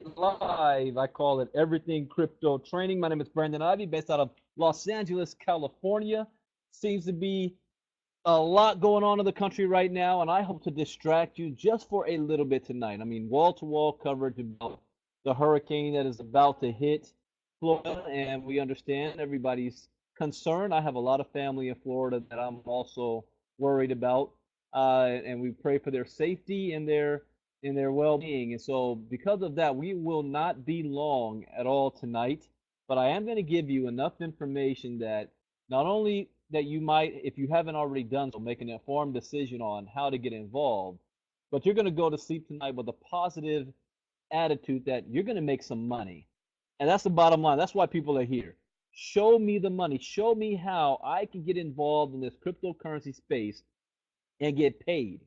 live. I call it Everything Crypto Training. My name is Brandon Ivey, based out of Los Angeles, California. Seems to be a lot going on in the country right now, and I hope to distract you just for a little bit tonight. I mean, wall-to-wall coverage about the hurricane that is about to hit Florida, and we understand everybody's concerned. I have a lot of family in Florida that I'm also worried about, and we pray for their safety and their well-being. And so, because of that, we will not be long at all tonight. But I am going to give you enough information that not only that you might, if you haven't already done so, make an informed decision on how to get involved, but you're going to go to sleep tonight with a positive attitude that you're going to make some money. And that's the bottom line. That's why people are here. Show me the money. Show me how I can get involved in this cryptocurrency space and get paid.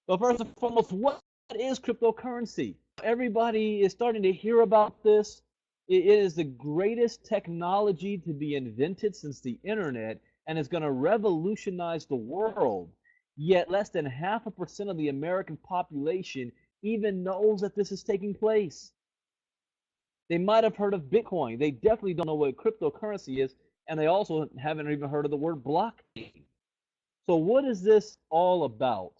But first and foremost, what is cryptocurrency? Everybody is starting to hear about this. It is the greatest technology to be invented since the internet, and it's going to revolutionize the world. Yet less than 0.5% of the American population even knows that this is taking place. They might have heard of Bitcoin. They definitely don't know what cryptocurrency is, and they also haven't even heard of the word blockchain. So what is this all about?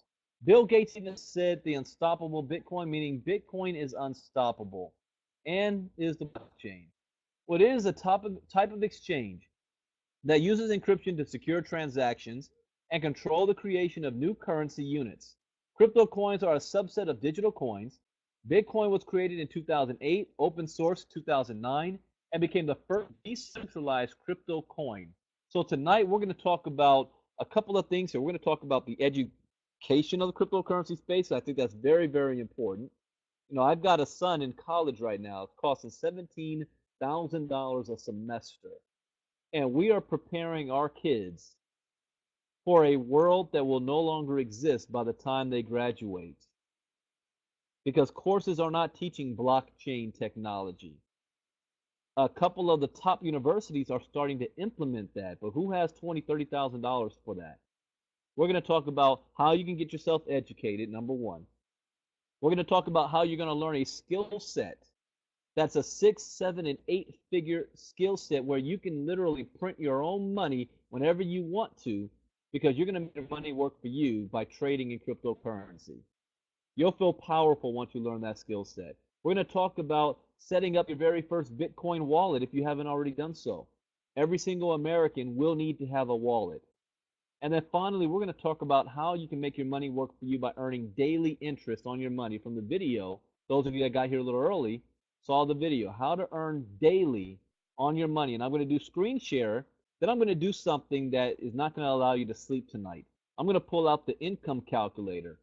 Bill Gates even said the unstoppable Bitcoin, meaning Bitcoin is unstoppable, and is the blockchain. Well, it is a type of exchange that uses encryption to secure transactions and control the creation of new currency units. Crypto coins are a subset of digital coins. Bitcoin was created in 2008, open source 2009, and became the first decentralized crypto coin. So tonight we're going to talk about a couple of things here. We're going to talk about the education of the cryptocurrency space. I think that's very, very important. You know, I've got a son in college right now. It's costing $17,000 a semester. And we are preparing our kids for a world that will no longer exist by the time they graduate. Because courses are not teaching blockchain technology. A couple of the top universities are starting to implement that, but who has $20,000, $30,000 for that? We're going to talk about how you can get yourself educated, number one. We're going to talk about how you're going to learn a skill set that's a 6, 7, and 8-figure skill set where you can literally print your own money whenever you want to, because you're going to make your money work for you by trading in cryptocurrency. You'll feel powerful once you learn that skill set. We're going to talk about setting up your very first Bitcoin wallet if you haven't already done so. Every single American will need to have a wallet. And then finally, we're going to talk about how you can make your money work for you by earning daily interest on your money. From the video, those of you that got here a little early saw the video, how to earn daily on your money. And I'm going to do screen share. Then I'm going to do something that is not going to allow you to sleep tonight. I'm going to pull out the income calculator.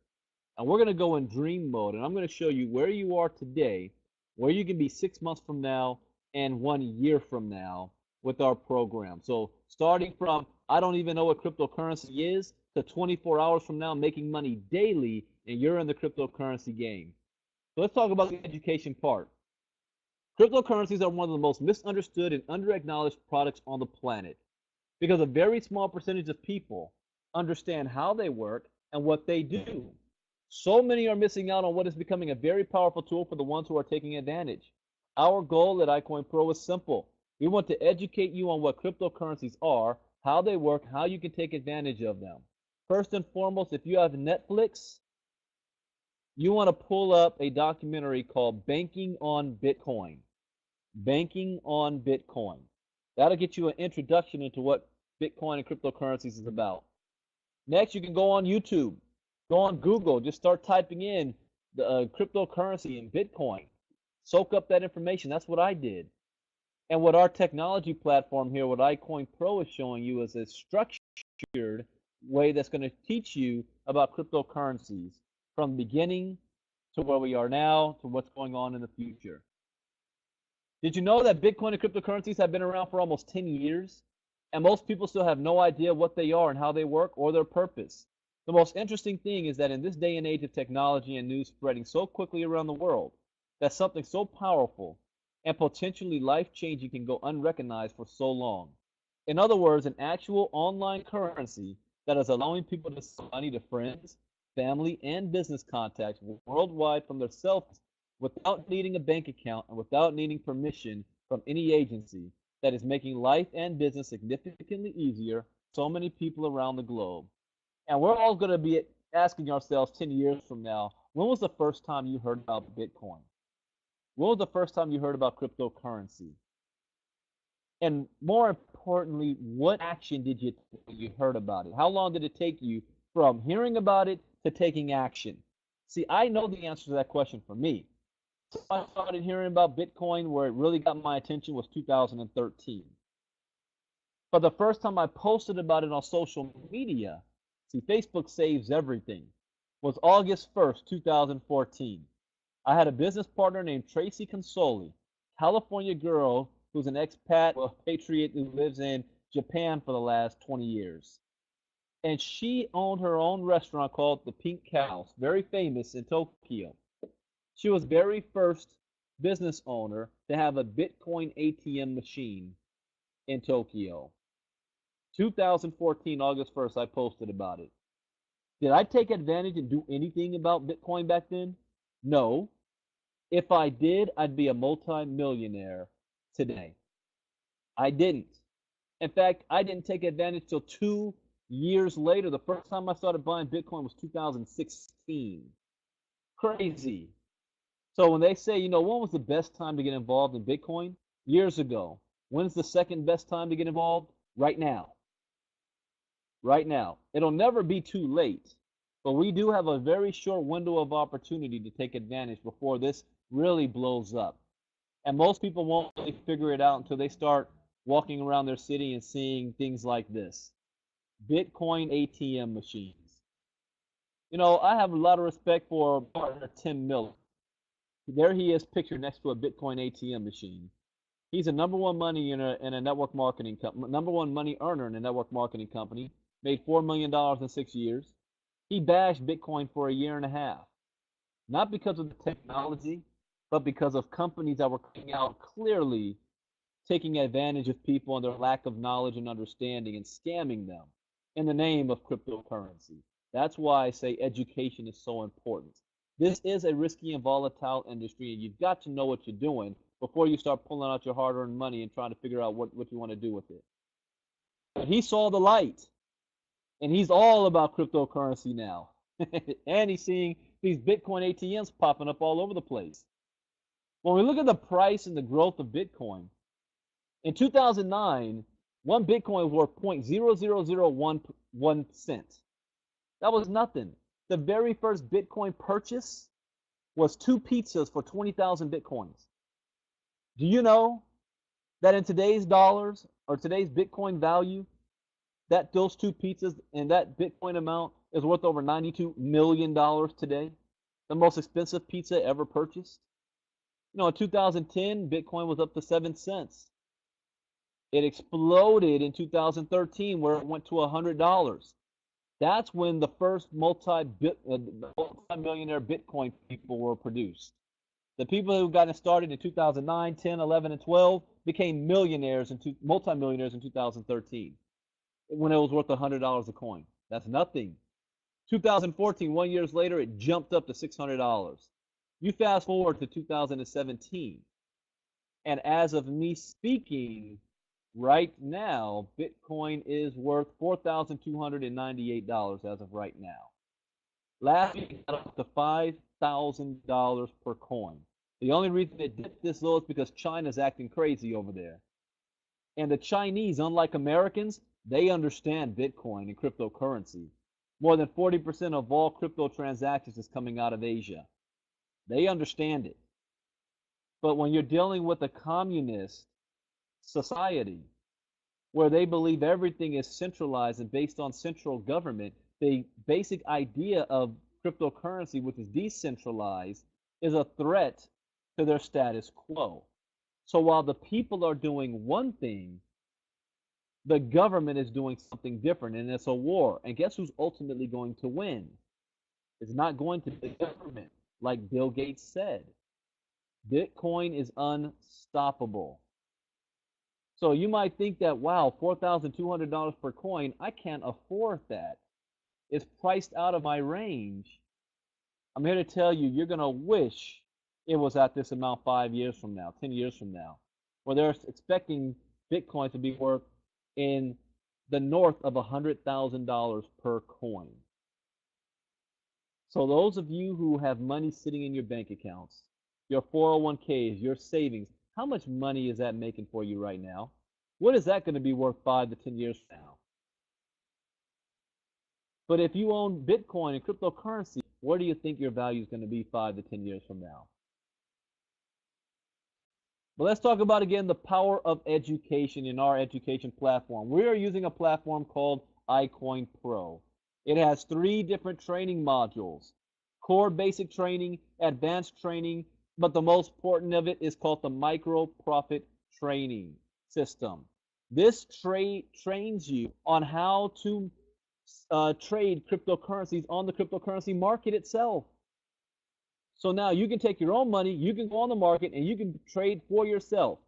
And we're going to go in dream mode. And I'm going to show you where you are today, where you can be 6 months from now, and 1 year from now with our program. So starting from I don't even know what cryptocurrency is to 24 hours from now making money daily, and you're in the cryptocurrency game. So let's talk about the education part. Cryptocurrencies are one of the most misunderstood and underacknowledged products on the planet because a very small percentage of people understand how they work and what they do. So many are missing out on what is becoming a very powerful tool for the ones who are taking advantage. Our goal at iCoinPro is simple. We want to educate you on what cryptocurrencies are, how they work, how you can take advantage of them. First and foremost, if you have Netflix, you want to pull up a documentary called Banking on Bitcoin. Banking on Bitcoin. That'll get you an introduction into what Bitcoin and cryptocurrencies is about. Next, you can go on YouTube. Go on Google. Just start typing in the cryptocurrency and Bitcoin. Soak up that information. That's what I did. And what our technology platform here, what iCoinPro is showing you, is a structured way that's going to teach you about cryptocurrencies from the beginning to where we are now to what's going on in the future. Did you know that Bitcoin and cryptocurrencies have been around for almost 10 years? And most people still have no idea what they are and how they work or their purpose. The most interesting thing is that in this day and age of technology and news spreading so quickly around the world, that something so powerful and potentially life-changing can go unrecognized for so long. In other words, an actual online currency that is allowing people to send money to friends, family, and business contacts worldwide from their cell phones without needing a bank account and without needing permission from any agency, that is making life and business significantly easier for so many people around the globe. And we're all going to be asking ourselves 10 years from now, when was the first time you heard about Bitcoin? When was the first time you heard about cryptocurrency? And more importantly, what action did you take when you heard about it? How long did it take you from hearing about it to taking action? See, I know the answer to that question for me. So I started hearing about Bitcoin where it really got my attention was 2013. But the first time I posted about it on social media, see, Facebook saves everything, was August 1st, 2014. I had a business partner named Tracy Consoli, California girl who's an expat, a patriot who lives in Japan for the last 20 years. And she owned her own restaurant called the Pink Cows, very famous in Tokyo. She was the very first business owner to have a Bitcoin ATM machine in Tokyo. 2014, August 1st, I posted about it. Did I take advantage and do anything about Bitcoin back then? No. If I did, I'd be a multi-millionaire today. I didn't. In fact, I didn't take advantage till 2 years later. The first time I started buying Bitcoin was 2016. Crazy. So when they say, when was the best time to get involved in Bitcoin? Years ago. When's the second best time to get involved? Right now. Right now. It'll never be too late. But we do have a very short window of opportunity to take advantage before this really blows up. And most people won't really figure it out until they start walking around their city and seeing things like this. Bitcoin ATM machines. I have a lot of respect for partner Tim Miller. There he is pictured next to a Bitcoin ATM machine. He's a number one money in a network marketing company, number one money earner in a network marketing company, made $4 million in 6 years. He bashed Bitcoin for a year and a half. Not because of the technology, but because of companies that were coming out clearly taking advantage of people and their lack of knowledge and understanding and scamming them in the name of cryptocurrency. That's why I say education is so important. This is a risky and volatile industry, and you've got to know what you're doing before you start pulling out your hard-earned money and trying to figure out what you want to do with it. But he saw the light, and he's all about cryptocurrency now. And he's seeing these Bitcoin ATMs popping up all over the place. When we look at the price and the growth of Bitcoin, in 2009, one Bitcoin was worth 0.0001 cent. That was nothing. The very first Bitcoin purchase was 2 pizzas for 20,000 Bitcoins. Do you know that in today's dollars or today's Bitcoin value, that those 2 pizzas and that Bitcoin amount is worth over $92 million today? The most expensive pizza ever purchased. In 2010, Bitcoin was up to 7 cents. It exploded in 2013 where it went to $100. That's when the first multi-millionaire Bitcoin people were produced. The people who got it started in 2009, 10, 11, and 12 became millionaires and multi-millionaires in 2013 when it was worth $100 a coin. That's nothing. 2014, 1 year later, it jumped up to $600. You fast forward to 2017, and as of me speaking, right now, Bitcoin is worth $4,298 as of right now. Last week, it got up to $5,000 per coin. The only reason it dipped this low is because China's acting crazy over there. And the Chinese, unlike Americans, they understand Bitcoin and cryptocurrency. More than 40% of all crypto transactions is coming out of Asia. They understand it. But when you're dealing with a communist society where they believe everything is centralized and based on central government, the basic idea of cryptocurrency, which is decentralized, is a threat to their status quo. So while the people are doing one thing, the government is doing something different, and it's a war. And guess who's ultimately going to win? It's not going to be the government, like Bill Gates said. Bitcoin is unstoppable. So you might think that, wow, $4,200 per coin, I can't afford that. It's priced out of my range. I'm here to tell you, you're going to wish it was at this amount 5 years from now, 10 years from now, where they're expecting Bitcoin to be worth in the north of $100,000 per coin. So those of you who have money sitting in your bank accounts, your 401ks, your savings, how much money is that making for you right now? What is that going to be worth 5 to 10 years from now? But if you own Bitcoin and cryptocurrency, where do you think your value is going to be 5 to 10 years from now? But let's talk about, again, the power of education in our education platform. We are using a platform called iCoinPro. It has 3 different training modules: core basic training, advanced training, but the most important of it is called the micro profit training system. This trains you on how to trade cryptocurrencies on the cryptocurrency market itself. So now you can take your own money, you can go on the market, and you can trade for yourself.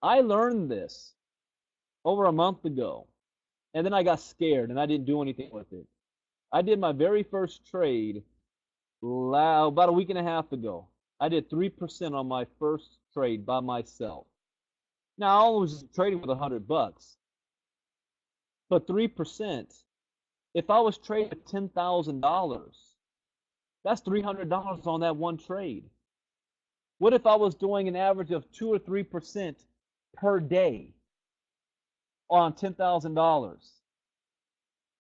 I learned this over a month ago, and then I got scared and I didn't do anything with it. I did my very first trade about a week and a half ago. I did 3% on my first trade by myself. Now I was trading with $100, but 3%. If I was trading at $10,000, that's $300 on that one trade. What if I was doing an average of 2 or 3% per day on $10,000?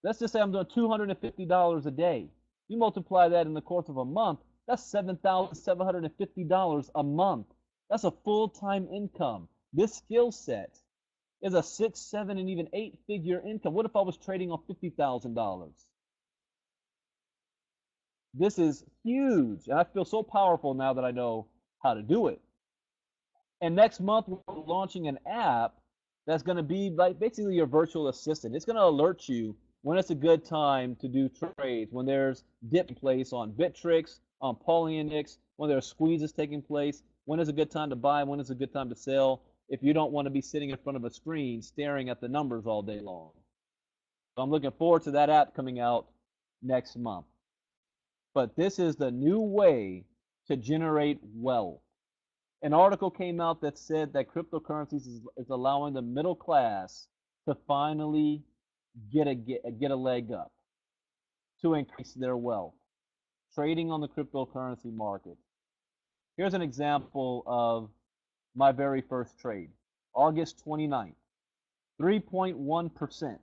Let's just say I'm doing $250 a day. You multiply that in the course of a month, that's $7,750 a month. That's a full-time income. This skill set is a 6, 7, and even 8-figure income. What if I was trading on $50,000? This is huge, and I feel so powerful now that I know how to do it. And next month, we're launching an app that's going to be like basically your virtual assistant. It's going to alert you when it's a good time to do trades, when there's dip in place on Bittrex, on Poloniex, when there are squeezes taking place, when is a good time to buy, when is a good time to sell, if you don't want to be sitting in front of a screen staring at the numbers all day long. So I'm looking forward to that app coming out next month. But this is the new way to generate wealth. An article came out that said that cryptocurrencies is allowing the middle class to finally get a leg up, to increase their wealth, trading on the cryptocurrency market. Here's an example of my very first trade, August 29th, 3.1%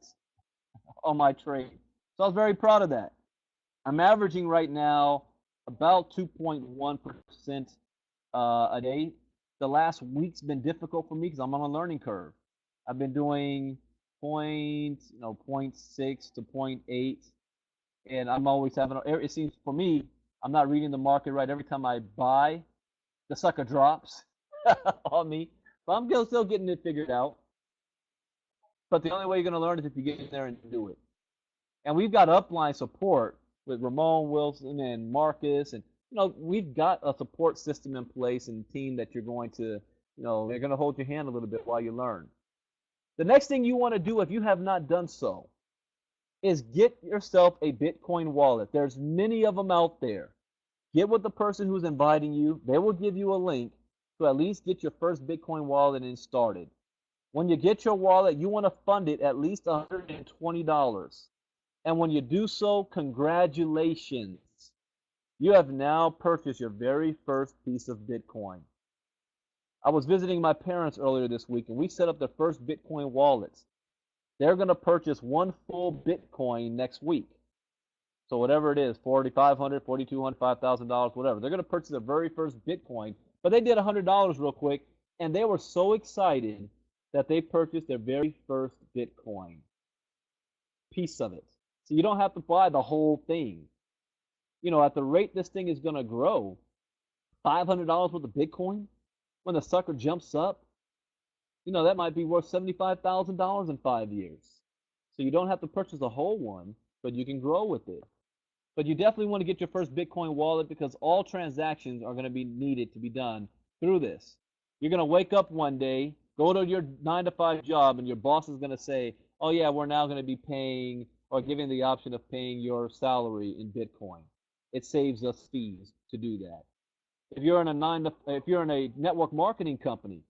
on my trade. So I was very proud of that. I'm averaging right now about 2.1% a day. The last week's been difficult for me because I'm on a learning curve. I've been doing 0.6 to 0.8, and I'm always having, it seems for me, I'm not reading the market right. Every time I buy, the sucker drops on me. But I'm still getting it figured out. But the only way you're going to learn is if you get in there and do it. And we've got upline support with Ramon Wilson and Marcus, and we've got a support system in place and team that you're going to, they're going to hold your hand a little bit while you learn. The next thing you want to do, if you have not done so, is get yourself a Bitcoin wallet. There's many of them out there. Get with the person who's inviting you. They will give you a link to at least get your first Bitcoin wallet and started. When you get your wallet, you want to fund it at least $120. And when you do so, congratulations. You have now purchased your very first piece of Bitcoin. I was visiting my parents earlier this week, and we set up their first Bitcoin wallets. They're going to purchase one full Bitcoin next week. So whatever it is, $4,500, $4,200, $5,000, whatever. They're going to purchase their very first Bitcoin. But they did $100 real quick, and they were so excited that they purchased their very first Bitcoin piece of it. So you don't have to buy the whole thing. At the rate this thing is going to grow, $500 worth of Bitcoin, when the sucker jumps up, that might be worth $75,000 in 5 years. So you don't have to purchase a whole one, but you can grow with it. But you definitely want to get your first Bitcoin wallet because all transactions are going to be needed to be done through this. You're going to wake up one day, go to your 9-to-5 job, and your boss is going to say, oh yeah, we're now going to be paying or giving the option of paying your salary in Bitcoin. It saves us fees to do that. If you're in a network marketing company,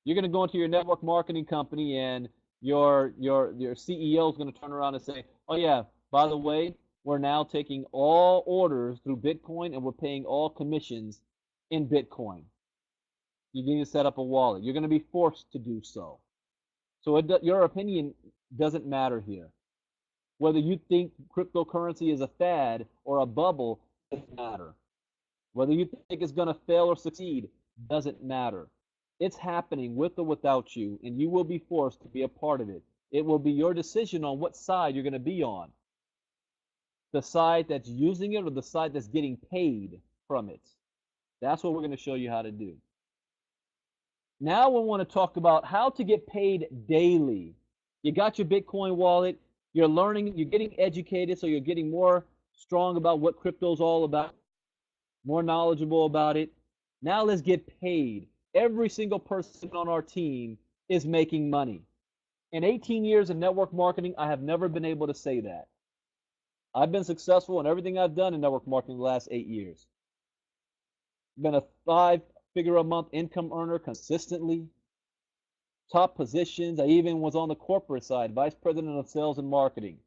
you're going to go into your network marketing company, and your CEO is going to turn around and say, "Oh yeah, by the way, we're now taking all orders through Bitcoin, and we're paying all commissions in Bitcoin. You need to set up a wallet. You're going to be forced to do so." So your opinion doesn't matter here. Whether you think cryptocurrency is a fad or a bubble doesn't matter. Whether you think it's going to fail or succeed doesn't matter. It's happening with or without you, and you will be forced to be a part of it. It will be your decision on what side you're going to be on. The side that's using it or the side that's getting paid from it. That's what we're going to show you how to do. Now we want to talk about how to get paid daily. You got your Bitcoin wallet, you're learning, you're getting educated, so you're getting more strong about what crypto's all about, more knowledgeable about it. Now let's get paid. Every single person on our team is making money. In 18 years in network marketing, I have never been able to say that. I've been successful in everything I've done in network marketing the last 8 years. Been a 5-figure-a-month income earner consistently. Top positions. I even was on the corporate side, vice president of sales and marketing.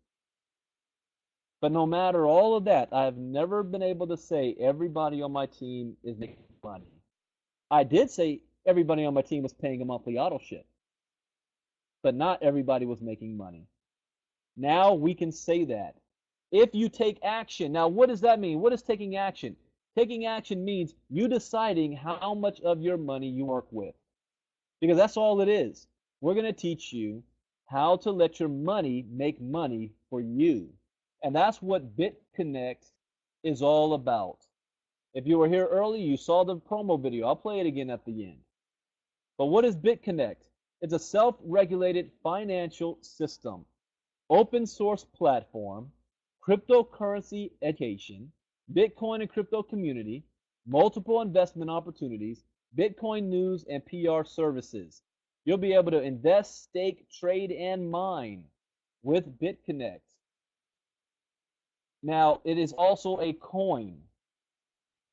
But no matter all of that, I have never been able to say everybody on my team is making money. I did say everybody on my team was paying a monthly auto ship, but not everybody was making money. Now we can say that. If you take action, now what does that mean? What is taking action? Taking action means you deciding how much of your money you work with. Because that's all it is. We're going to teach you how to let your money make money for you. And that's what BitConnect is all about. If you were here early, you saw the promo video. I'll play it again at the end. But what is BitConnect? It's a self-regulated financial system, open source platform, cryptocurrency education, Bitcoin and crypto community, multiple investment opportunities, Bitcoin news and PR services. You'll be able to invest, stake, trade, and mine with BitConnect. Now, it is also a coin.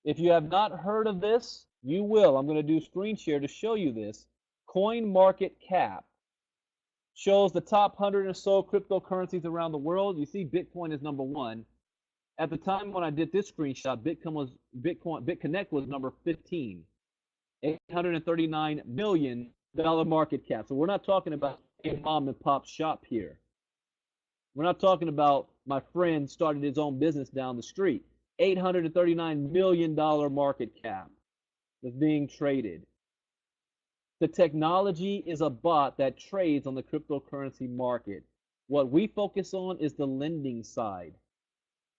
If you have not heard of this, you will. I'm going to do screen share to show you this. CoinMarketCap shows the top 100 or so cryptocurrencies around the world. You see Bitcoin is number 1. At the time when I did this screenshot, BitConnect was number 15. $839 million market cap. So we're not talking about a mom and pop shop here. We're not talking about my friend started his own business down the street. $839 million market cap is being traded. The technology is a bot that trades on the cryptocurrency market. What we focus on is the lending side,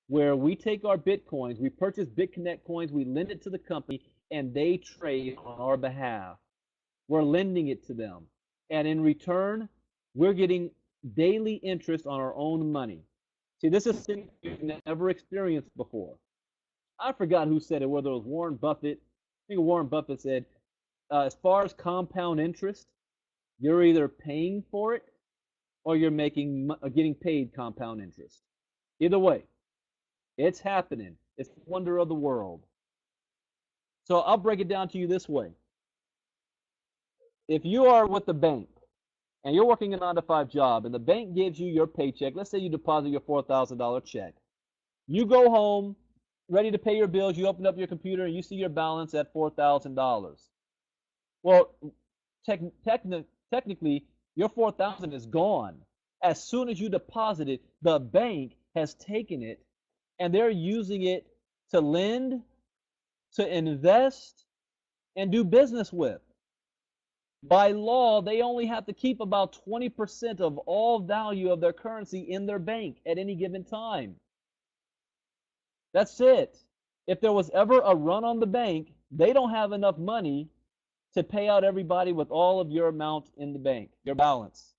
where we take our Bitcoins, we purchase BitConnect coins, we lend it to the company, and they trade on our behalf. We're lending it to them. And in return, we're getting daily interest on our own money. See, this is something we've never experienced before. I forgot who said it, whether it was Warren Buffett. I think Warren Buffett said, as far as compound interest, you're either paying for it or you're getting paid compound interest. Either way, it's happening. It's the wonder of the world. So I'll break it down to you this way. If you are with the bank and you're working a 9-to-5 job and the bank gives you your paycheck, let's say you deposit your $4,000 check. You go home, ready to pay your bills, you open up your computer and you see your balance at $4,000. Well, technically, your $4,000 is gone. As soon as you deposit it, the bank has taken it and they're using it to lend, to invest, and do business with. By law, they only have to keep about 20% of all value of their currency in their bank at any given time. That's it. If there was ever a run on the bank, they don't have enough money to pay out everybody with all of your amount in the bank, your balance.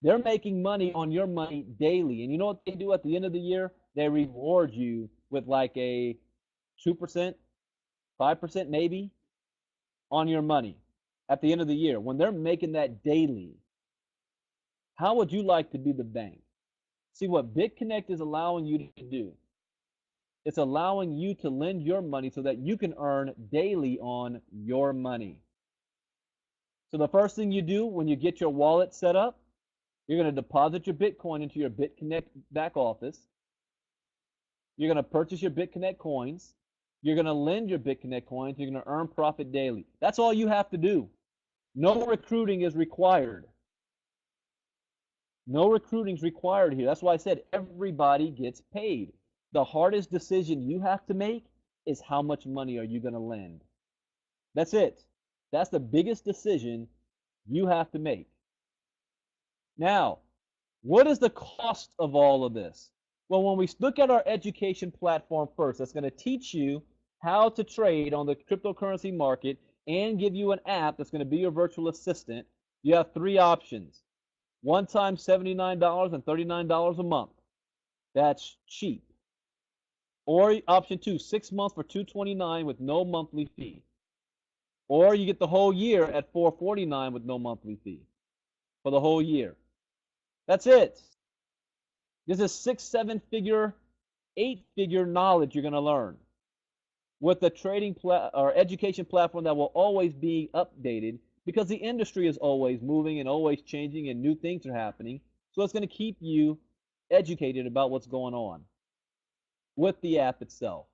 They're making money on your money daily. And you know what they do at the end of the year? They reward you with like a 2%, 5% maybe on your money at the end of the year. When they're making that daily, how would you like to be the bank? See, what BitConnect is allowing you to do It's allowing you to lend your money so that you can earn daily on your money. So the first thing you do when you get your wallet set up, you're going to deposit your Bitcoin into your BitConnect back office. You're going to purchase your BitConnect coins. You're going to lend your BitConnect coins. You're going to earn profit daily. That's all you have to do. No recruiting is required. No recruiting is required here. That's why I said everybody gets paid. The hardest decision you have to make is how much money are you going to lend. That's it. That's the biggest decision you have to make. Now, what is the cost of all of this? Well, when we look at our education platform first, that's going to teach you how to trade on the cryptocurrency market and give you an app that's going to be your virtual assistant. You have three options. One time $79 and $39 a month. That's cheap. Or option two, 6 months for $229 with no monthly fee. Or you get the whole year at $449 with no monthly fee for the whole year. That's it. This is 6, 7-figure, 8-figure knowledge you're going to learn with the trading or education platform that will always be updated because the industry is always moving and always changing and new things are happening. So it's going to keep you educated about what's going on with the app itself.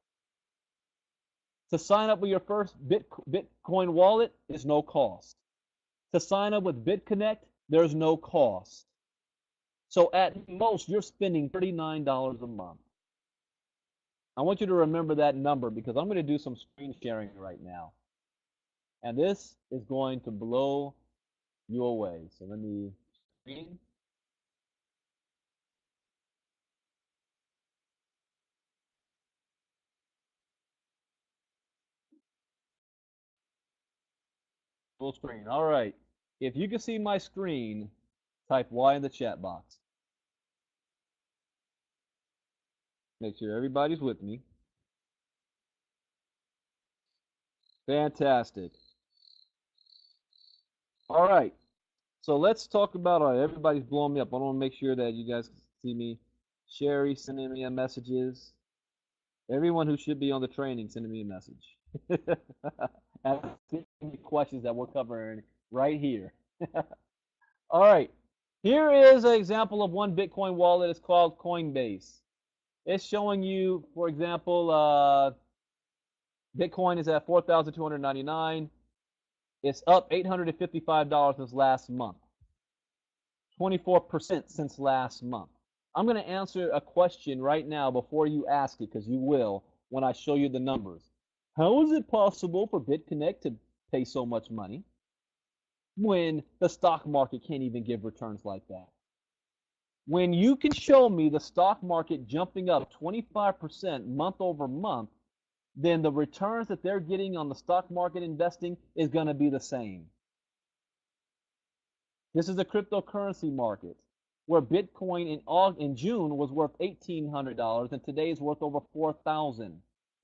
To sign up with your first Bitcoin wallet is no cost. To sign up with BitConnect, there's no cost. So at most, you're spending $39 a month. I want you to remember that number because I'm going to do some screen sharing right now. And this is going to blow you away. So let me screen. Full screen. All right. If you can see my screen, type Y in the chat box. Make sure everybody's with me. Fantastic. All right. So let's talk about everybody's blowing me up. I want to make sure that you guys can see me. Sherry sending me messages. Everyone who should be on the training sending me a message. Asking me questions that we're covering right here. All right. Here is an example of one Bitcoin wallet. It's called Coinbase. It's showing you, for example, Bitcoin is at $4,299. It's up $855 since last month. 24% since last month. I'm going to answer a question right now before you ask it, because you will when I show you the numbers. How is it possible for BitConnect to pay so much money when the stock market can't even give returns like that? When you can show me the stock market jumping up 25% month over month, then the returns that they're getting on the stock market investing is going to be the same. This is a cryptocurrency market where Bitcoin in June was worth $1,800 and today is worth over $4,000.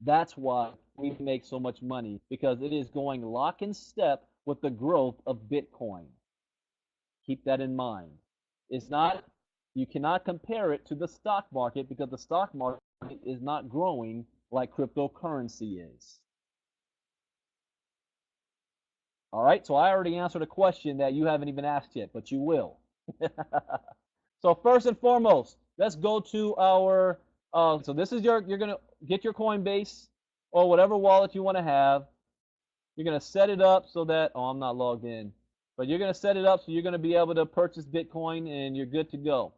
That's why we make so much money, because it is going lock in step with the growth of Bitcoin. Keep that in mind. It's not, you cannot compare it to the stock market because the stock market is not growing like cryptocurrency is. All right, so I already answered a question that you haven't even asked yet, but you will. So first and foremost, let's go to our, so this is you're going to get your Coinbase or whatever wallet you want to have. You're going to set it up so that, oh, I'm not logged in, but you're going to set it up so you're going to be able to purchase Bitcoin and you're good to go.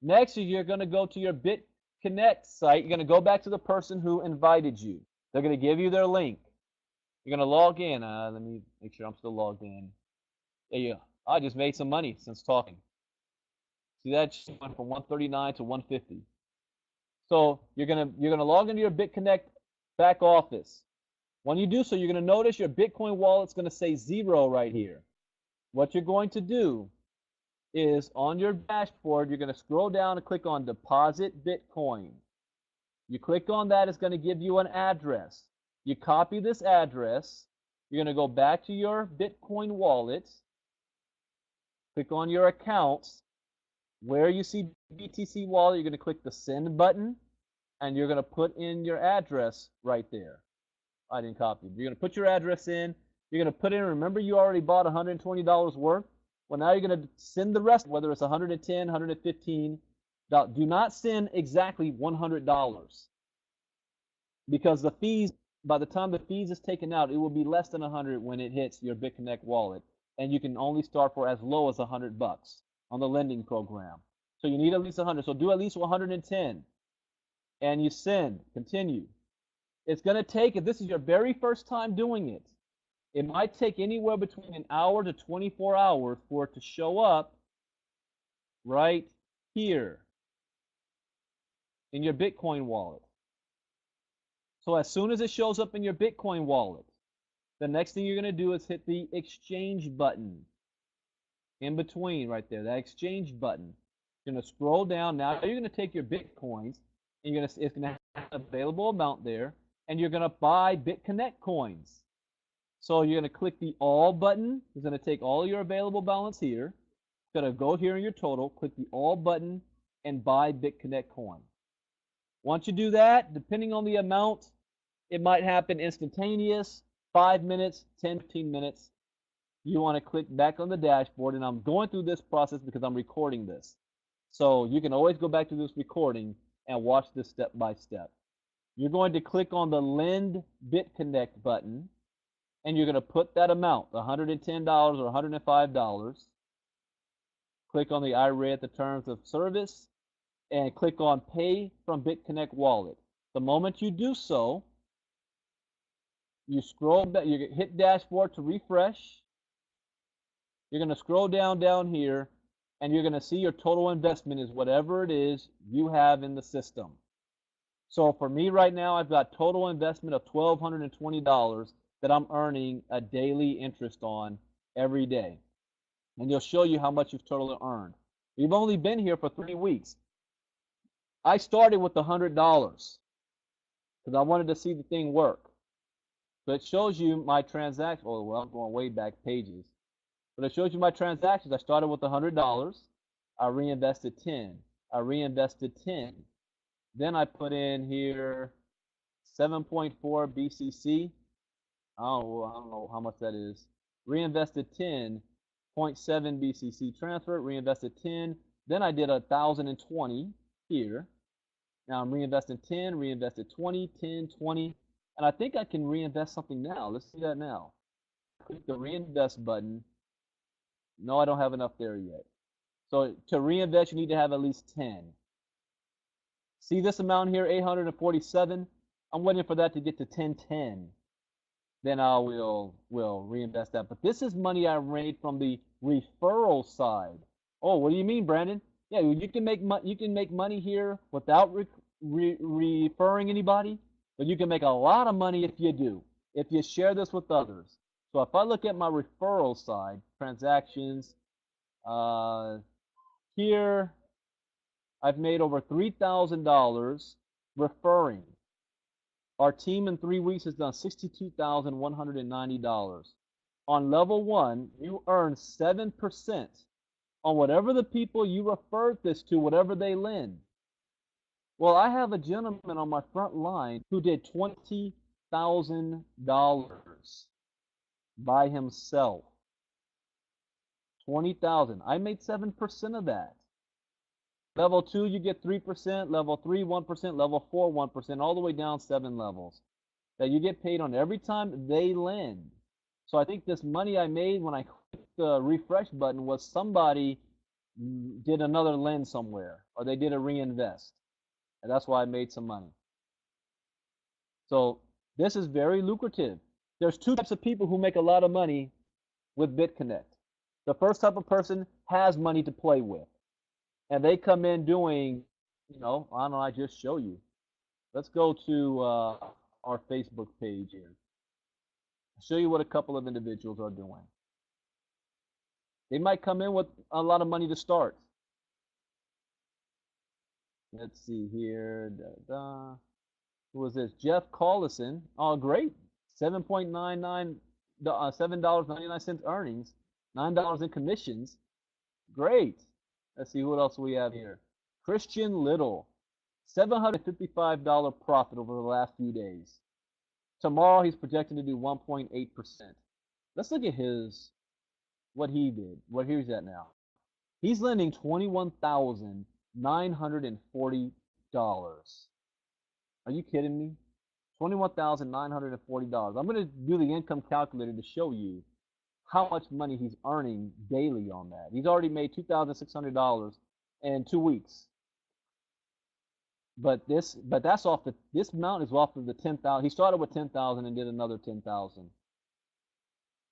Next, you're going to go to your BitConnect site. You're going to go back to the person who invited you. They're going to give you their link. You're going to log in. Let me make sure I'm still logged in. There you go. I just made some money since talking. See that went from 139 to 150. So you're gonna log into your BitConnect back office. When you do so, you're gonna notice your Bitcoin wallet's gonna say 0 right here. What you're going to do is on your dashboard, you're gonna scroll down and click on Deposit Bitcoin. You click on that, it's gonna give you an address. You copy this address. You're gonna go back to your Bitcoin wallet. Click on your accounts. Where you see BTC wallet, you're going to click the send button, and you're going to put in your address right there. I didn't copy it. You're going to put your address in. You're going to put in, remember you already bought $120 worth? Well, now you're going to send the rest, whether it's $110, $115. Do not send exactly $100 because the fees, by the time the fees is taken out, it will be less than 100 when it hits your BitConnect wallet. And you can only start for as low as $100 on the lending program. So you need at least 100. So do at least 110. And you send, continue. It's going to take, if this is your very first time doing it, it might take anywhere between an hour to 24 hours for it to show up right here in your Bitcoin wallet. So as soon as it shows up in your Bitcoin wallet, the next thing you're going to do is hit the exchange button in between right there, that exchange button. You're going to scroll down. Now you're going to take your Bitcoins, and it's going to have an available amount there, and you're going to buy BitConnect coins. So you're going to click the All button. It's going to take all your available balance here. It's going to go here in your total, click the All button, and buy BitConnect coin. Once you do that, depending on the amount, it might happen instantaneous, 5 minutes, 10, 15 minutes. You want to click back on the dashboard, and I'm going through this process because I'm recording this. So you can always go back to this recording and watch this step by step. You're going to click on the Lend BitConnect button, and you're going to put that amount, $110 or $105. Click on the I read the terms of service, and click on Pay from BitConnect Wallet. The moment you do so, you scroll back, you hit dashboard to refresh. You're going to scroll down here, and you're going to see your total investment is whatever it is you have in the system. So for me right now, I've got total investment of $1,220 that I'm earning a daily interest on every day. And it'll show you how much you've totally earned. We've only been here for 3 weeks. I started with $100 because I wanted to see the thing work. So it shows you my transactions. Oh, well, I'm going way back pages. But it shows you my transactions. I started with $100. I reinvested 10. I reinvested 10. Then I put in here 7.4 BCC. I don't know how much that is. Reinvested 10.7 BCC transfer. Reinvested 10. Then I did 1,020 here. Now I'm reinvesting 10, reinvested 20, 10, 20, and I think I can reinvest something now. Let's see that now. Click the reinvest button. No, I don't have enough there yet. So to reinvest, you need to have at least 10. See this amount here, 847. I'm waiting for that to get to 1010. Then I will reinvest that. But this is money I made from the referral side. Oh, what do you mean, Brandon? Yeah, you can make money here without referring anybody, but you can make a lot of money if you do, if you share this with others. So if I look at my referral side, transactions, here I've made over $3,000 referring. Our team in 3 weeks has done $62,190. On level 1, you earn 7% on whatever the people you referred this to, whatever they lend. Well, I have a gentleman on my front line who did $20,000 by himself. 20,000. I made 7% of that. Level 2, you get 3%. Level 3, 1%. Level 4, 1%. All the way down 7 levels. That you get paid on every time they lend. So I think this money I made when I clicked the refresh button was somebody did another lend somewhere, or they did a reinvest, and that's why I made some money. So this is very lucrative. There's 2 types of people who make a lot of money with BitConnect. The first type of person has money to play with, and they come in doing, I don't know, I just show you. Let's go to our Facebook page here. Show you what a couple of individuals are doing. They might come in with a lot of money to start. Let's see here. Who is this? Jeff Collison. Oh, great. $7.99, $7.99 earnings, $9 in commissions. Great. Let's see what else we have here. Christian Little, $755 profit over the last few days. Tomorrow he's projecting to do 1.8%. Let's look at what he did. What here's at now. He's lending $21,940. Are you kidding me? $21,940. I'm going to do the income calculator to show you how much money he's earning daily on that. He's already made $2,600 in 2 weeks. But this amount is off of the 10,000. He started with 10,000 and did another 10,000.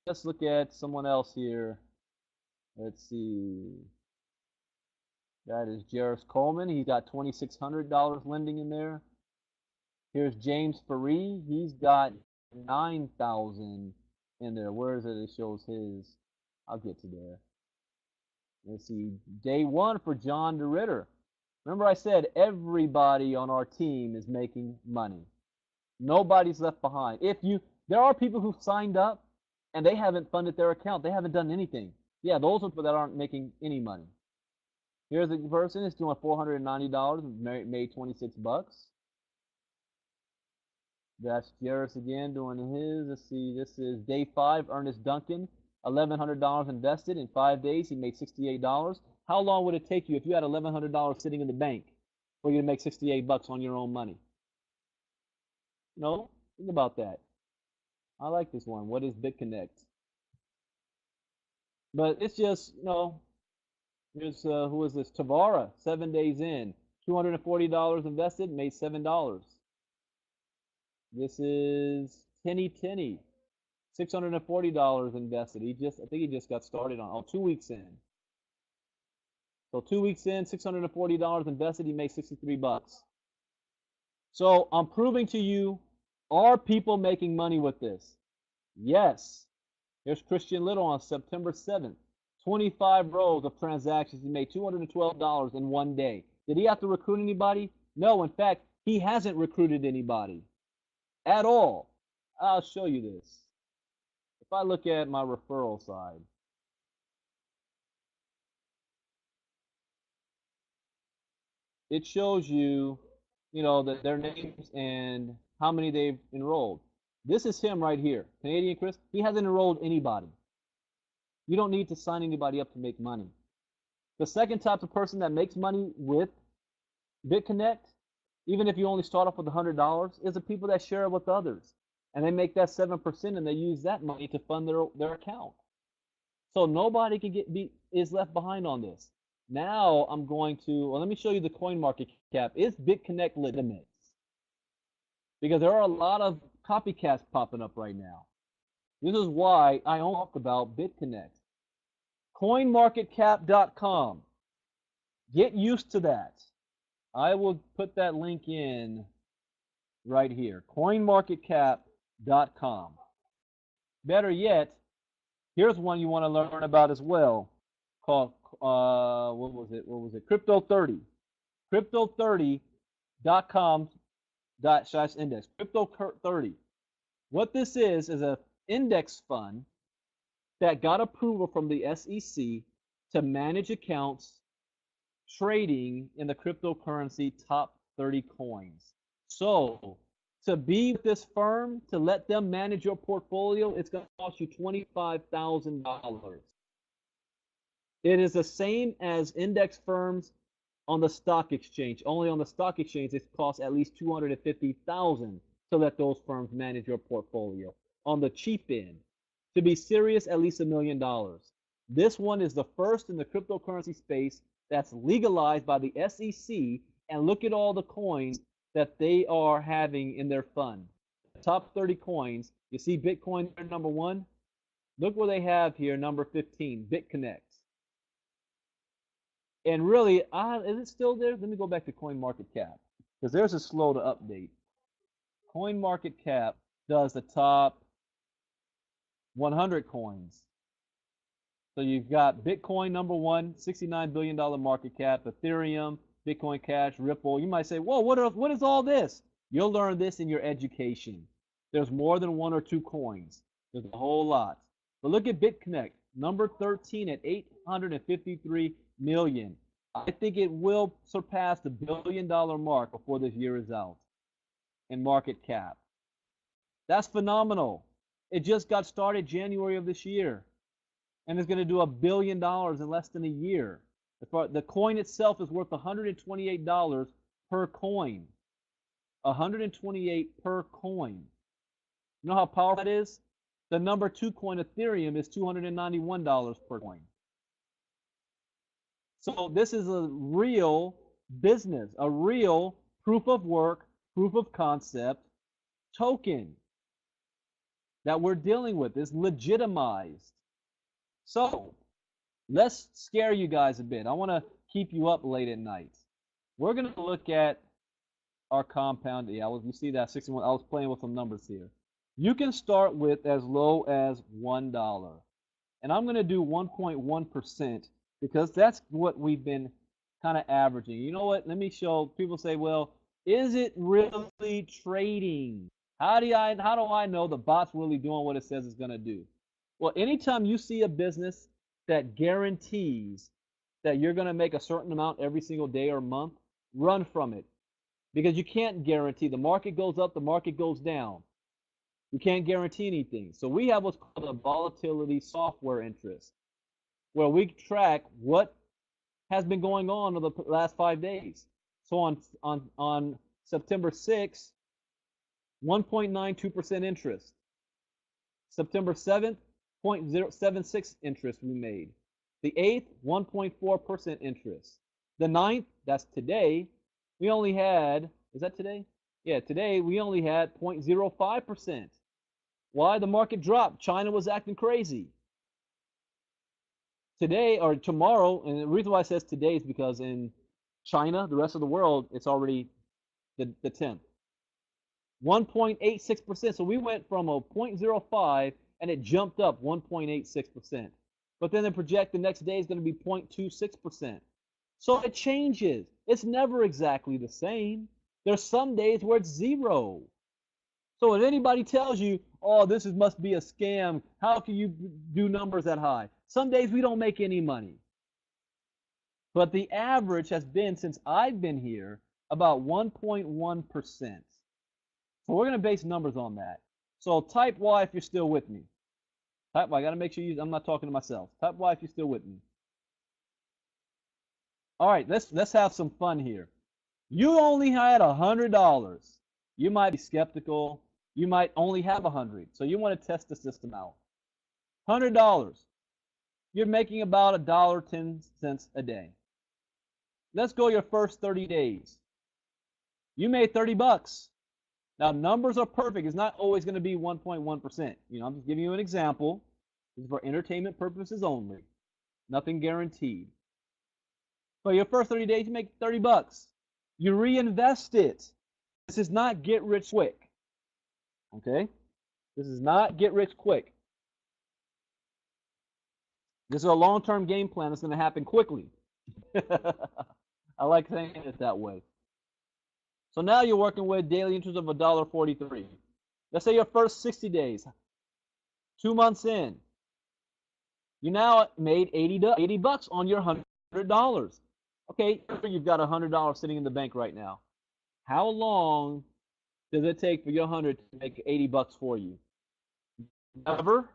Let's look at someone else here. Let's see. That is Jarvis Coleman. He's got $2,600 lending in there. Here's James Faree. He's got 9,000 in there. Where is it? It shows his. I'll get to there. Let's see. Day one for John DeRitter. Remember I said everybody on our team is making money. Nobody's left behind. There are people who signed up and they haven't funded their account. They haven't done anything. Yeah, those are people that aren't making any money. Here's a person that's doing $490 and made 26 bucks. That's Jarvis again doing his. Let's see, this is day 5, Ernest Duncan, $1,100 invested. In 5 days, he made $68. How long would it take you if you had $1,100 sitting in the bank for you to make 68 bucks on your own money? No? Think about that. I like this one. What is BitConnect? But it's just, here's, who is this? Tavara, 7 days in. $240 invested, made $7. This is Tenny, $640 invested. I think he just got started on 2 weeks in. So 2 weeks in, $640 invested, he made 63 bucks. So I'm proving to you, are people making money with this? Yes. Here's Christian Little on September 7th. 25 rows of transactions. He made $212 in 1 day. Did he have to recruit anybody? No, in fact, he hasn't recruited anybody at all. I'll show you this. If I look at my referral side, it shows you, their names and how many they've enrolled. This is him right here, Canadian Chris. He hasn't enrolled anybody. You don't need to sign anybody up to make money. The second type of person that makes money with BitConnect, even if you only start off with $100, is the people that share it with others. And they make that 7% and they use that money to fund their account. So nobody is left behind on this. Now I'm going to, let me show you the coin market cap. Is BitConnect legitimate? Because there are a lot of copycats popping up right now. This is why I talk about BitConnect. CoinMarketCap.com. Get used to that. I will put that link in right here. CoinMarketCap.com. Better yet, here's one you want to learn about as well, called what was it? Crypto 30. Crypto30.com/index. Crypto 30. What this is a index fund that got approval from the SEC to manage accounts trading in the cryptocurrency top 30 coins. So to be with this firm, to let them manage your portfolio, it's going to cost you $25,000. It is the same as index firms on the stock exchange. Only on the stock exchange, it costs at least $250,000 to let those firms manage your portfolio. On the cheap end, to be serious, at least $1 million. This one is the first in the cryptocurrency space that's legalized by the SEC, and look at all the coins that they are having in their fund. Top 30 coins. You see Bitcoin number 1? Look where they have here, number 15, BitConnect. And really, is it still there? Let me go back to CoinMarketCap, because theirs is slow to update. CoinMarketCap does the top 100 coins. So you've got Bitcoin number 1, $69 billion market cap, Ethereum, Bitcoin Cash, Ripple. You might say, whoa, what is all this? You'll learn this in your education. There's more than 1 or 2 coins. There's a whole lot. But look at BitConnect, number 13 at 853 million. I think it will surpass the $1 billion mark before this year is out in market cap. That's phenomenal. It just got started January of this year, and it's going to do $1 billion in less than a year. The coin itself is worth $128 per coin. 128 per coin. You know how powerful that is? The number 2 coin, Ethereum, is $291 per coin. So this is a real business, a real proof of work, proof of concept token that we're dealing with. Is legitimized. So let's scare you guys a bit. I want to keep you up late at night. We're going to look at our compound. Yeah, you see that 61. I was playing with some numbers here. You can start with as low as $1. And I'm going to do 1.1% because that's what we've been kind of averaging. You know what? Let me show. People say, well, is it really trading? How do I know the bot's really doing what it says it's going to do? Well, anytime you see a business that guarantees that you're going to make a certain amount every single day or month, run from it. Because you can't guarantee. The market goes up, the market goes down. You can't guarantee anything. So we have what's called a volatility software interest, where we track what has been going on over the last 5 days. So on September 6th, 1.92% interest. September 7th, 0.076 interest we made. The 8th, 1.4% interest. The 9th, that's today, we only had, is that today? Yeah, today we only had 0.05%. Why? The market dropped. China was acting crazy. Today or tomorrow, and the reason why it says today is because in China, the rest of the world, it's already the 10th. 1.86%. So we went from a 0.05 and it jumped up 1.86%. But then they project the next day is going to be 0.26%. So it changes. It's never exactly the same. There's some days where it's zero. So if anybody tells you, oh, this must be a scam, how can you do numbers that high? Some days we don't make any money. But the average has been, since I've been here, about 1.1%. So we're going to base numbers on that. So type Y if you're still with me. Type Y. I got to make sure I'm not talking to myself. Type Y if you're still with me. All right, let's have some fun here. You only had $100. You might be skeptical. You might only have 100. So you want to test the system out. $100. You're making about $1.10 a day. Let's go your first 30 days. You made 30 bucks. Now, numbers are perfect. It's not always going to be 1.1%. You know, I'm just giving you an example. This is for entertainment purposes only. Nothing guaranteed. But your first 30 days, you make 30 bucks. You reinvest it. This is not get rich quick. Okay? This is not get rich quick. This is a long-term game plan that's going to happen quickly. I like saying it that way. So now you're working with daily interest of $1.43. Let's say your first 60 days, 2 months in, you now made 80 bucks on your $100. Okay, you've got $100 sitting in the bank right now. How long does it take for your 100 to make 80 bucks for you? Never?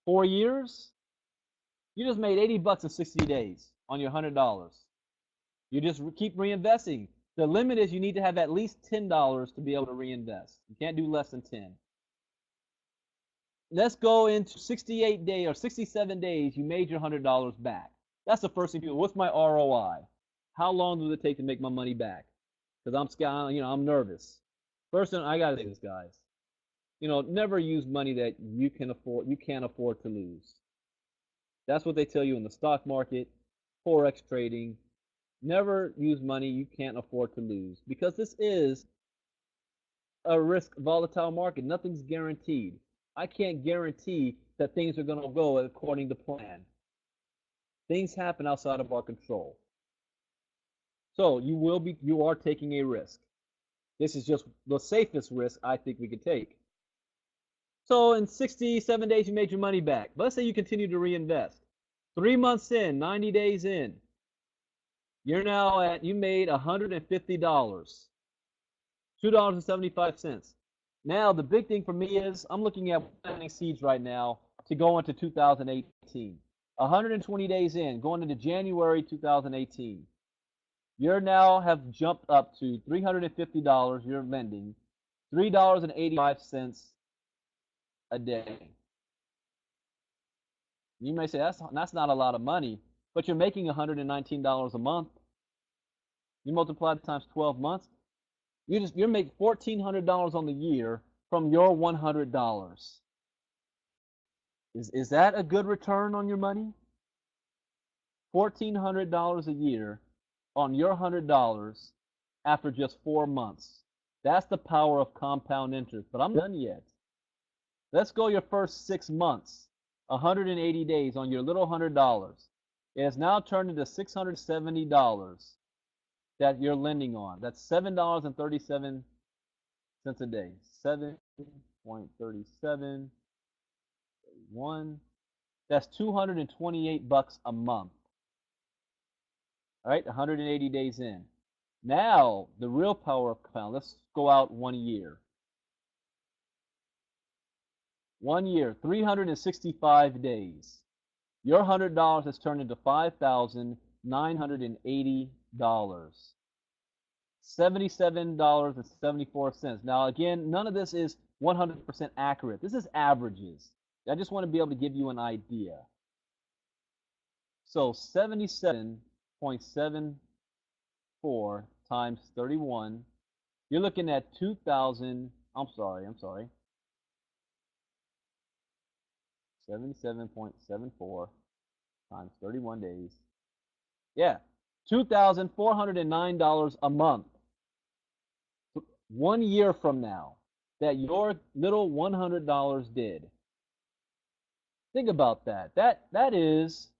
4 years? You just made 80 bucks in 60 days on your $100. You just keep reinvesting. The limit is you need to have at least $10 to be able to reinvest. You can't do less than 10. Let's go into 68 days or 67 days. You made your $100 back. That's the first thing you do. What's my ROI? How long does it take to make my money back? Because I'm nervous. First thing I gotta say this, guys. Never use money that you can't afford to lose. That's what they tell you in the stock market, forex trading. Never use money you can't afford to lose, because this is a risk volatile market. Nothing's guaranteed. I can't guarantee that things are going to go according to plan. Things happen outside of our control. So you are taking a risk. This is just the safest risk I think we could take. So in 67 days, you made your money back. But let's say you continue to reinvest. 3 months in, 90 days in, You're now at, you made $150, $2.75. Now, the big thing for me is I'm looking at planting seeds right now to go into 2018. 120 days in, going into January 2018. You now have jumped up to $350 you're lending, $3.85 a day. You may say that's not a lot of money, but you're making $119 a month. You multiply it times 12 months, you make $1,400 on the year from your $100. Is that a good return on your money? $1,400 a year on your $100 after just 4 months. That's the power of compound interest. But I'm not done yet. Let's go your first 6 months, 180 days on your little $100. It has now turned into $670 that you're lending on. That's $7.37 a day. 7.37, 1. That's 228 bucks a month. All right, 180 days in. Now, the real power of compound. Let's go out 1 year. 1 year, 365 days. Your $100 has turned into $5,980. $77.74. Now, again, none of this is 100% accurate. This is averages. I just want to be able to give you an idea. So 77.74 times 31, you're looking at 2,000, I'm sorry. 77.74 times 31 days. Yeah, $2,409 a month. 1 year from now, that your little $100 did. Think about that. That is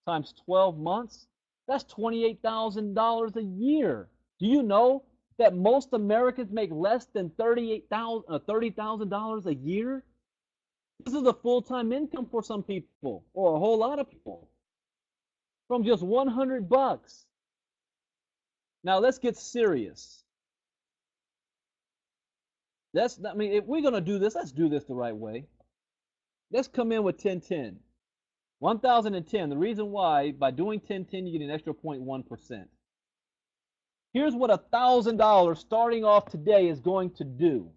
times 12 months. That's $28,000 a year. Do you know that most Americans make less than $30,000 a year? This is a full-time income for some people, or a whole lot of people, from just 100 bucks. Now let's get serious. I mean, if we're gonna do this, let's do this the right way. Let's come in with 1010. 1,010. The reason why, by doing 1010, you get an extra 0.1%. Here's what $1,000 starting off today is going to do.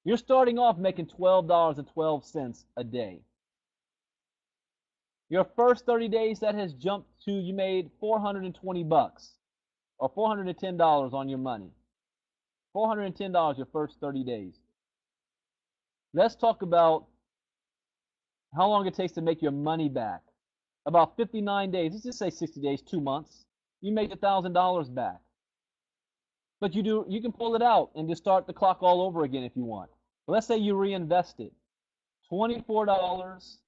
You're starting off making $12.12 a day. Your first 30 days, that has jumped to, you made 420 bucks or $410 on your money. $410 your first 30 days. Let's talk about how long it takes to make your money back. About 59 days. Let's just say 60 days, 2 months. You make $1,000 back. But you can pull it out and just start the clock all over again if you want. But let's say you reinvest it. $24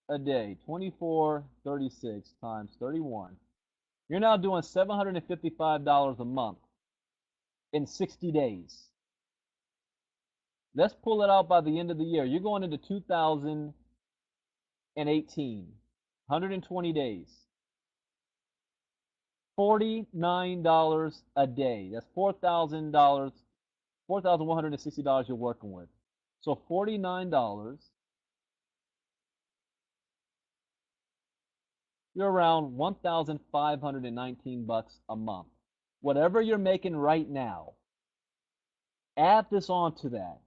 a day. 24.36 times 31. You're now doing $755 a month in 60 days. Let's pull it out by the end of the year. You're going into 2018. 120 days. $49 a day. That's $4,000, $4,160 you're working with. So $49, you're around 1,519 bucks a month. Whatever you're making right now, add this on to that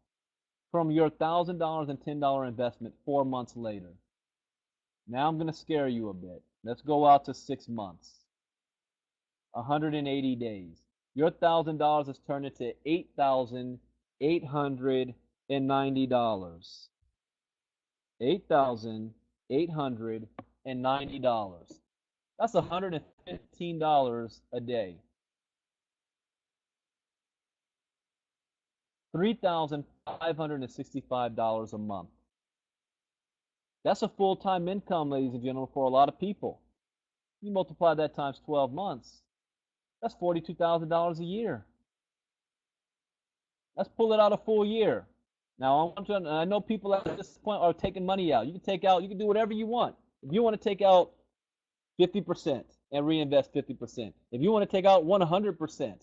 from your $1,000 and $10 investment 4 months later. Now I'm going to scare you a bit. Let's go out to 6 months. 180 days. Your $1,000 has turned into $8,890. $8,890. That's $115 a day. $3,565 a month. That's a full-time income, ladies and gentlemen, for a lot of people. You multiply that times 12 months. That's $42,000 a year. Let's pull it out a full year. Now, I know people at this point are taking money out. You can do whatever you want. If you want to take out 50% and reinvest 50%. If you want to take out 100%,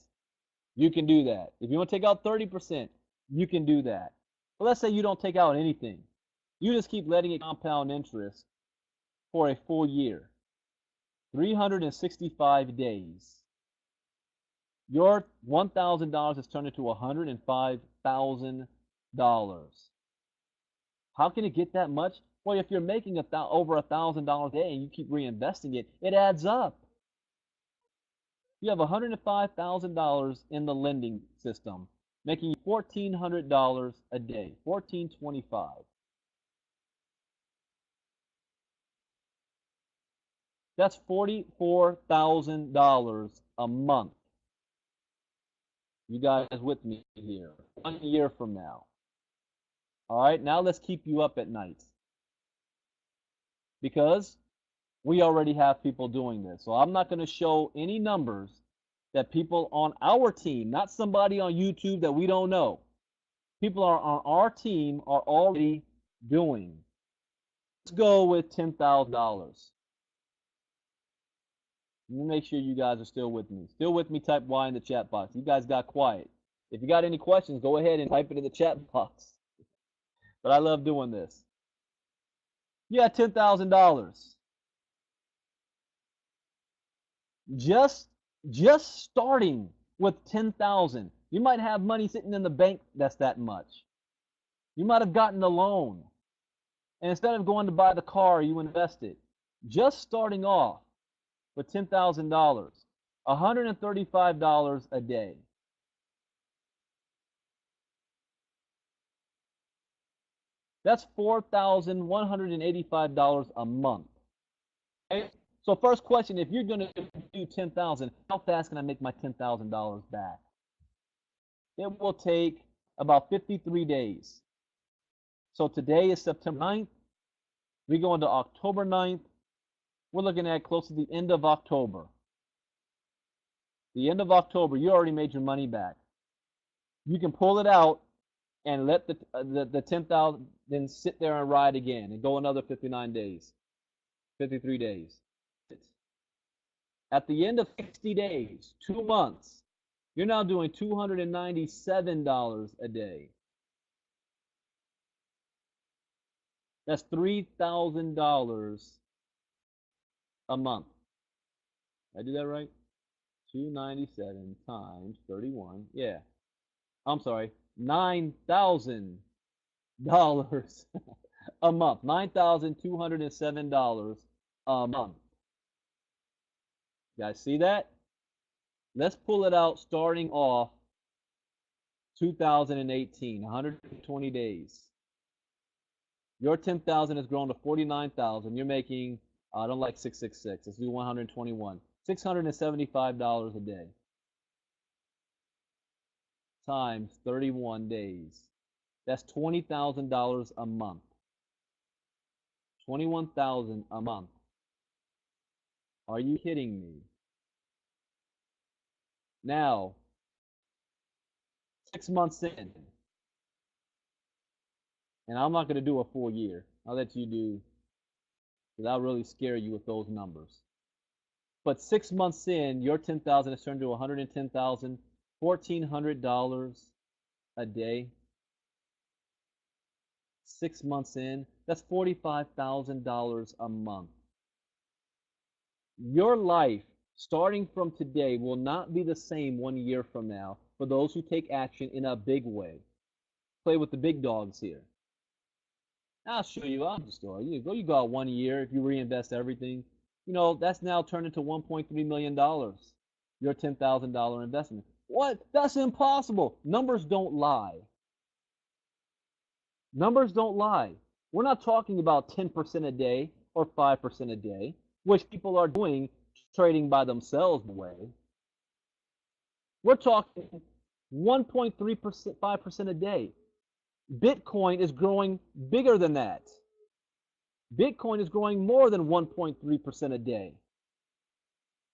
you can do that. If you want to take out 30%, you can do that. But let's say you don't take out anything. You just keep letting it compound interest for a full year, 365 days. Your $1,000 has turned into $105,000. How can it get that much? Well, if you're making over $1,000 a day and you keep reinvesting it, it adds up. You have $105,000 in the lending system, making $1,400 a day, $1,425. That's $44,000 a month. You guys with me here? 1 year from now. All right, now let's keep you up at night, because we already have people doing this. So I'm not going to show any numbers that people on our team, not somebody on YouTube that we don't know, people are on our team are already doing. Let's go with $10,000. Let me make sure you guys are still with me. Still with me, type Y in the chat box. You guys got quiet. If you got any questions, go ahead and type it in the chat box. But I love doing this. You got $10,000. Just starting with $10,000. You might have money sitting in the bank that's that much. You might have gotten a loan. And instead of going to buy the car, you invested. Just starting off with $10,000, $135 a day. That's $4,185 a month. Okay? So first question, if you're going to do $10,000, how fast can I make my $10,000 back? It will take about 53 days. So today is September 9th. We go into October 9th. We're looking at close to the end of October. The end of October, you already made your money back. You can pull it out and let the 10,000 then sit there and ride again and go another 59 days, 53 days. At the end of 60 days, 2 months, you're now doing $297 a day. That's $3,000 a month. Did I do that right? 297 times 31. Yeah. I'm sorry. $9,000 a month. $9,207 a month. You guys see that? Let's pull it out starting off 2018, 120 days. Your 10,000 has grown to 49,000. You're making, I don't like 666. Let's do 121. $675 a day times 31 days. That's $20,000 a month. 21,000 a month. Are you kidding me? Now, 6 months in, and I'm not going to do a full year. I'll let you do, because I'll really scare you with those numbers. But 6 months in, your 10,000 has turned to 110,000, $1,400 a day. 6 months in, that's $45,000 a month. Your life, starting from today, will not be the same 1 year from now for those who take action in a big way. Play with the big dogs here. I'll show you. I'll just show you. You go out 1 year, if you reinvest everything, you know, that's now turned into $1.3 million, your $10,000 investment. What? That's impossible. Numbers don't lie. Numbers don't lie. We're not talking about 10% a day or 5% a day, which people are doing trading by themselves away. We're talking 1.3%, 5% a day. Bitcoin is growing bigger than that. Bitcoin is growing more than 1.3% a day.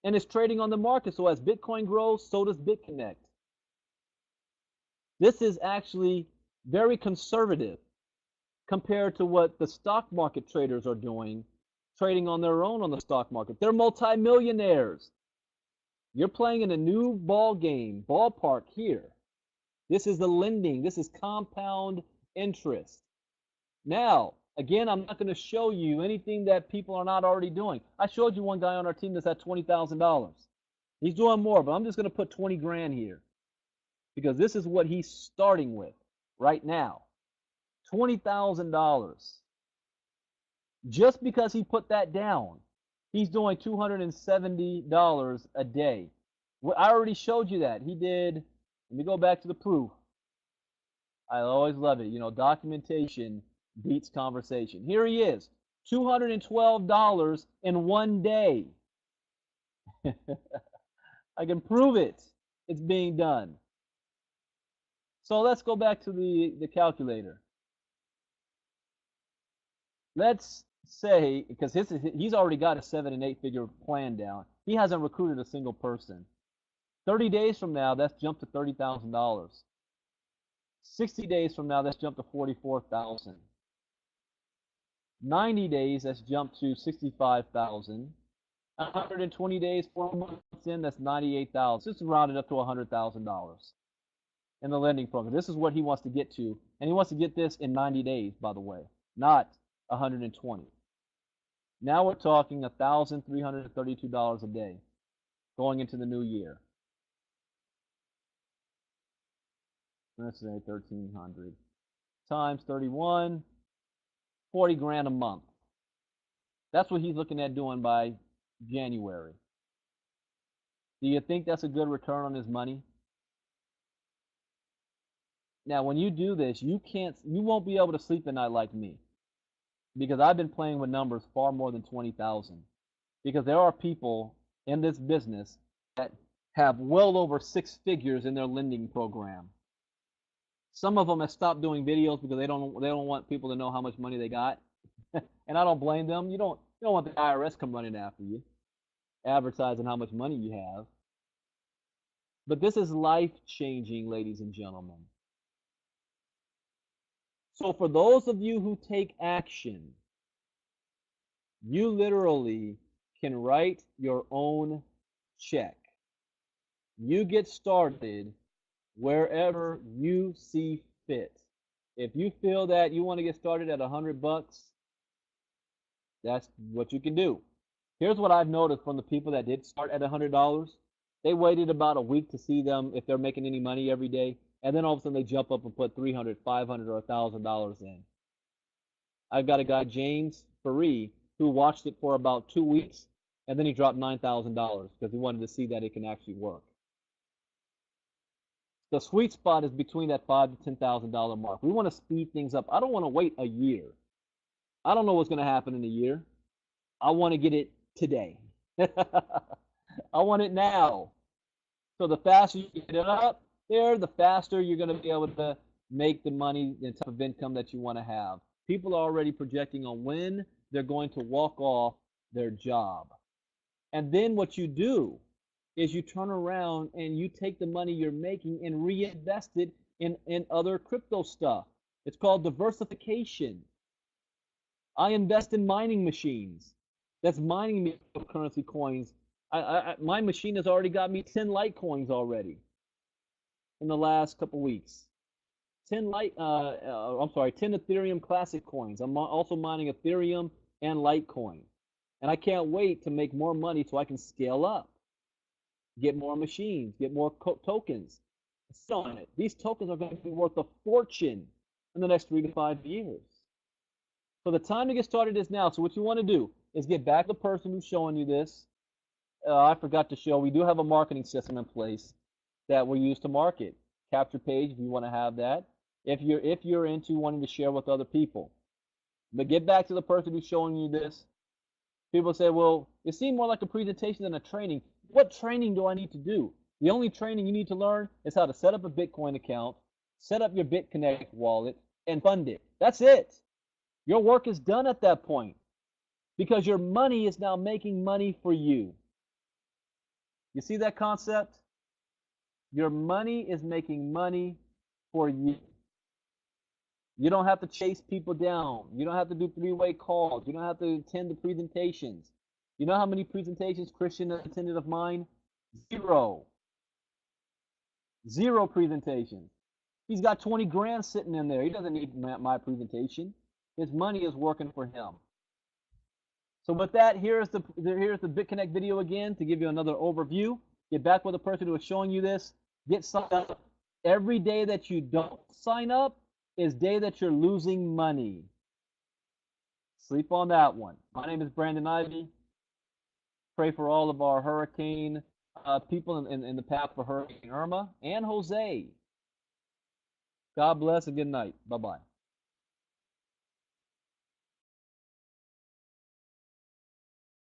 And it's trading on the market. So as Bitcoin grows, so does BitConnect. This is actually very conservative compared to what the stock market traders are doing trading on their own on the stock market. They're multimillionaires. You're playing in a new ballpark here. This is the lending. This is compound interest. Now, again, I'm not going to show you anything that people are not already doing. I showed you one guy on our team that's at $20,000. He's doing more, but I'm just going to put 20 grand here because this is what he's starting with right now. $20,000. Just because he put that down, he's doing $270 a day. I already showed you that. He did, let me go back to the proof. I always love it. You know, documentation beats conversation. Here he is, $212 in one day. I can prove it. It's being done. So let's go back to the calculator. Let's say, because he's already got a 7 and 8 figure plan down. He hasn't recruited a single person. 30 days from now, that's jumped to $30,000. 60 days from now, that's jumped to $44,000. 90 days, that's jumped to $65,000. 120 days, 4 months in, that's $98,000. This is rounded up to $100,000 in the lending program. This is what he wants to get to, and he wants to get this in 90 days, by the way, not 120. Now we're talking $1,332 a day going into the new year. Let's say 1,300 times 31, 40 grand a month. That's what he's looking at doing by January. Do you think that's a good return on his money? Now, when you do this, you won't be able to sleep at night like me, because I've been playing with numbers far more than 20,000. Because there are people in this business that have well over 6 figures in their lending program. Some of them have stopped doing videos because they don't want people to know how much money they got, and I don't blame them. You don't want the IRS come running after you, advertising how much money you have. But this is life-changing, ladies and gentlemen. So for those of you who take action, you literally can write your own check. You get started wherever you see fit. If you feel that you want to get started at $100, that's what you can do. Here's what I've noticed from the people that did start at $100. They waited about a week to see them if they're making any money every day, and then all of a sudden they jump up and put $300, $500, or $1,000 in. I've got a guy, James Faree, who watched it for about 2 weeks, and then he dropped $9,000 because he wanted to see that it can actually work. The sweet spot is between that $5,000 to $10,000 mark. We want to speed things up. I don't want to wait a year. I don't know what's going to happen in a year. I want to get it today. I want it now. So the faster you get it up there, the faster you're going to be able to make the money and type of income that you want to have. People are already projecting on when they're going to walk off their job. And then what you do is you turn around and you take the money you're making and reinvest it in other crypto stuff. It's called diversification. I invest in mining machines. That's mining me cryptocurrency coins. My machine has already got me 10 Litecoins already in the last couple weeks. 10 Ethereum Classic coins. I'm also mining Ethereum and Litecoin. And I can't wait to make more money so I can scale up, get more machines, get more tokens. Selling it. These tokens are going to be worth a fortune in the next 3 to 5 years. So the time to get started is now. So what you want to do is get back to the person who's showing you this. I forgot to show, we do have a marketing system in place that we use to market. Capture page if you want to have that. If you're into wanting to share with other people. But get back to the person who's showing you this. People say, well, it seemed more like a presentation than a training. What training do I need to do? The only training you need to learn is how to set up a Bitcoin account, set up your BitConnect wallet, and fund it. That's it. Your work is done at that point because your money is now making money for you. You see that concept? Your money is making money for you. You don't have to chase people down. You don't have to do three-way calls. You don't have to attend the presentations. You know how many presentations Christian attended of mine? Zero. Zero presentations. He's got 20 grand sitting in there. He doesn't need my presentation. His money is working for him. So with that, here's the BitConnect video again to give you another overview. Get back with the person who was showing you this. Get signed up. Every day that you don't sign up is day that you're losing money. Sleep on that one. My name is Brandon Ivey. Pray for all of our hurricane people in the path for Hurricane Irma and Jose. God bless and good night. Bye-bye.